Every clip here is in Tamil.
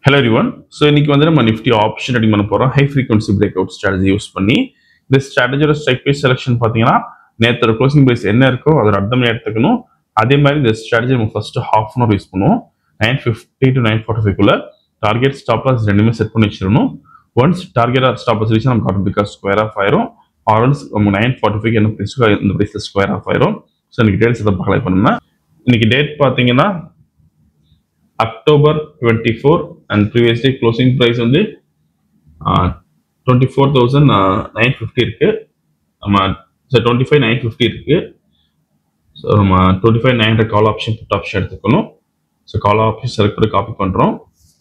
Hello everyone. So இன்னைக்கு வந்து நம்ம நிஃப்டி ஆப்ஷன் ட்ரேடிங் பண்ண போறோம். High frequency break out strategy use பண்ணி இந்த ஸ்ட்ராட்டஜியோட ஸ்ட்ரைக் ப்ரைஸ் செலக்ஷன் பார்த்தீங்கன்னா நேத்தோட க்ளோசிங் ப்ரைஸ் என்ன இருக்கோ அதோட அர்த்தம் எடுத்துக்கணும். அதே மாதிரி இந்த ஸ்ட்ராட்டஜி நம்ம first half an hour use பண்ணுவோம். 9:50 to 9:45 குள்ள டார்கெட் ஸ்டாப் லாஸ் ரெண்டுமே செட் பண்ணி வச்சிடணும். Once target stop loss reach நமக்கு ஆட்டோமேட்டிக்கா ஸ்கொயர் ஆஃப் ஆயிரும். ஆர்எல்ஸ் நம்ம 9:45 என்ன ப்ரைஸ்க்கு இந்த ப்ரைஸ்ல ஸ்கொயர் ஆஃப் ஆயிரும். ஸோ இன்னைக்கு டேட்ஸ் இதை பார்க்கலாம் பண்ணுங்க. இன்னைக்கு டேட் பார்த்தீங்கன்னா October 24 and previous day closing price வந்து 24,950 இருக்கு. நம்ம 25,950 இருக்கு. ஸோ நம்ம 25,900 கால் ஆப்ஷன் புட் ஆப்ஷன் எடுத்துக்கணும். ஸோ கால் ஆப்ஷன் செலக்ட் பண்ணி காப்பி பண்ணுறோம்.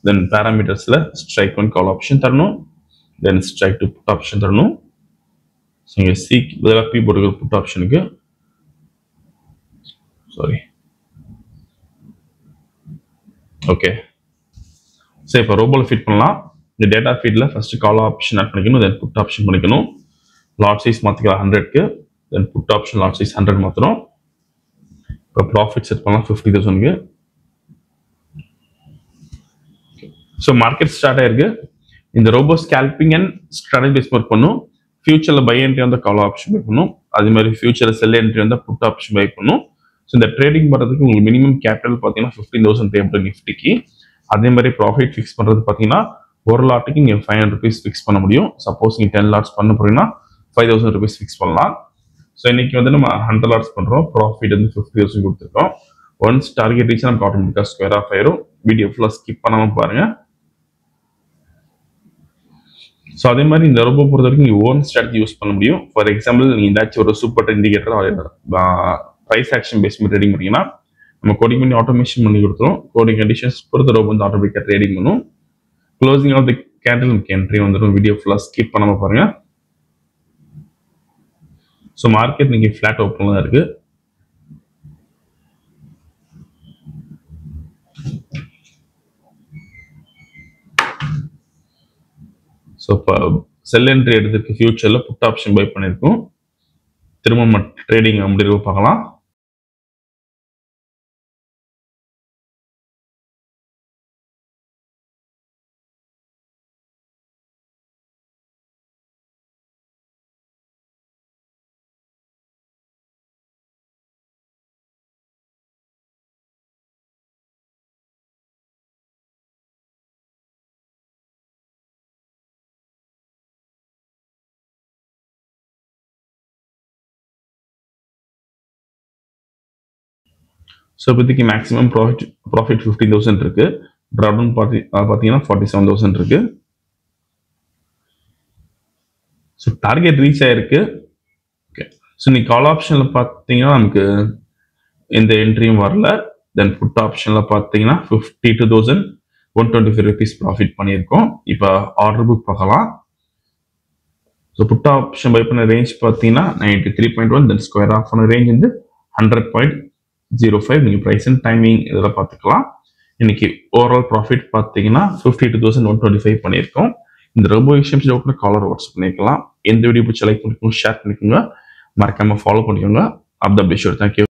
தென் பேராமீட்டர்ஸில் ஸ்ட்ரைக் ஒன் கால் ஆப்ஷன் தரணும். Then strike two put option தரணும். ஸோ இங்கே சிக்கு பதிலாக பி போட்டுக்கிற புட் ஆப்ஷனுக்கு சாரி ஓகே. ஸோ இப்போ ரோபோவில் ஃபிட் பண்ணலாம். இந்த டேட்டா ஃபீல்டில் ஃபர்ஸ்ட் கால் ஆப்ஷன் ஆட் பண்ணிக்கணும். தென் புட் ஆப்ஷன் பண்ணிக்கணும். லாட் சைஸ் மாற்றிக்கலாம் 100க்கு. Then put option lot size 100 மாற்றணும். இப்போ ப்ராஃபிட் செட் பண்ணலாம் 50,000க்கு. ஸோ மார்க்கெட் ஸ்டார்ட் ஆயிருக்கு. இந்த robo scalping and strategy base work பண்ணும். ஃபியூச்சரில் பை என்ட்ரி வந்து கால் ஆப்ஷன் பை பண்ணும். அதே மாதிரி ஃபியூச்சரில் செல் என்ட்ரி வந்து புட் ஆப்ஷன் பை பண்ணும். ஸோ இந்த ட்ரேடிங் பண்ணுறதுக்கு உங்களுக்கு மினிமம் கேபிட்டல் பார்த்தீங்கன்னா 15,000 தேவைப்படும் நிஃப்டிக்கு. அதே மாதிரி ப்ராஃபிட் ஃபிக்ஸ் பண்ணுறது பார்த்தீங்கன்னா ஒரு லாட்டுக்கு நீங்கள் 500 rupees ஃபிக்ஸ் பண்ண முடியும். சப்போஸ் நீங்கள் 10 லாட்ஸ் பண்ண போறீங்கன்னா 5,000 rupees ஃபிக்ஸ் பண்ணலாம். ஸோ இன்னைக்கு வந்து நம்ம 100 லாட்ஸ் பண்ணுறோம். ப்ராஃபிட் வந்து 50,000 கொடுத்துருக்கோம். ஒன்ஸ் டார்கெட் ரீச் நமக்கு ஆட்டோமேட்டிக்காக ஸ்கொயர் ஆஃப் ஆயிரும். வீடியோ ஃபுல்லாக ஸ்கிப் பண்ணாமல் பாருங்க. ஸோ அதே மாதிரி இந்த ரோபோ பொறுத்த வரைக்கும் நீங்கள் ஓன் ஸ்ட்ராட்டஜி யூஸ் பண்ண முடியும். ஃபார் எக்ஸாம்பிள் நீங்கள் ஏதாச்சும் ஒரு super indicator price action base பண்ணி ட்ரேடிங் பண்ணிங்கன்னா நம்ம கோடிங் பண்ணி ஆட்டோமேஷன் பண்ணி கொடுத்துரும். கோடிங் கண்டிஷன்ஸ் பொறுத்த ரோபோ வந்து ஆட்டோமேட்டிக்காக ட்ரேடிங் பண்ணும். க்ளோசிங் ஆஃப் தி கேண்டில் நமக்கு என்ட்ரி வந்துடும். வீடியோ ஃபுல்லாக ஸ்கிப் பண்ணாமல் பாருங்க. ஸோ மார்க்கெட் நீங்கள் ஃபிளாட் ஓப்பனில் தான் இருக்கு. ஸோ இப்போ செல் என்ட்ரி எடுத்துருக்கு. ஃபியூச்சரில் புட் ஆப்ஷன் பை பண்ணியிருக்கோம். திரும்ப ட்ரேடிங் முடிவு பார்க்கலாம். ஸோ இப்போதைக்கு மேக்ஸிமம் ப்ராஃபிட் 15,000 இருக்கு. ட்ராப்டவுன் பார்த்தீங்கன்னா 47,000 இருக்கு. ஸோ டார்கெட் ரீச் ஆயிருக்கு. ஓகே. ஸோ நீ கால் ஆப்ஷனில் பார்த்தீங்கன்னா நமக்கு எந்த என்ட்ரியும் வரல. தென் புட் ஆப்ஷனில் பார்த்தீங்கன்னா 52,125 rupees ப்ராஃபிட் பண்ணியிருக்கோம். இப்போ ஆர்டர் புக் பார்க்கலாம். ஸோ புட் ஆப்ஷன் பை பண்ண ரேஞ்ச் பார்த்தீங்கன்னா 93.1. தென் ஸ்கொயர் ஆஃப் பண்ண ரேஞ்ச் வந்து 100.05. நீங்கள் ப்ரைஸ் அண்ட் டைமிங் இதெல்லாம் பார்த்துக்கலாம். இன்னைக்கு ஓவரால் ப்ராஃபிட் பார்த்தீங்கன்னா 52,125 பண்ணியிருக்கோம். இந்த ரோபோ விஷயம் டவுட்னா காலர் வாட்ஸ்அப் பண்ணிக்கலாம். எந்த வீடியோ பிடிச்சி லைக் பண்ணிக்கோங்க, ஷேர் பண்ணிக்கோங்க, மறக்காம ஃபாலோ பண்ணிக்கோங்க. அப்த அப்டேட். தேங்க்யூ.